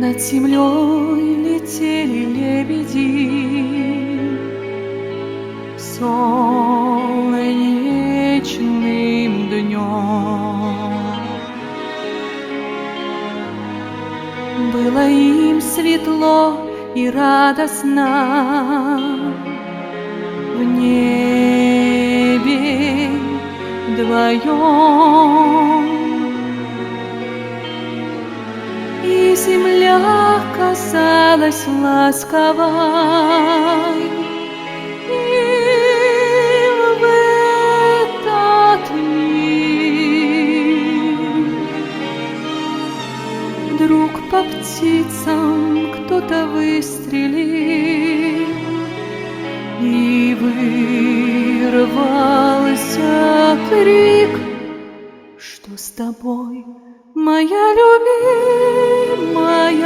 Над землей летели лебеди солнечным днем. Было им светло и радостно в небе вдвоем, и земля казалась ласковой им в этот миг. Вдруг по птицам кто-то выстрелил, и вырвался крик: что с тобой, моя любимая?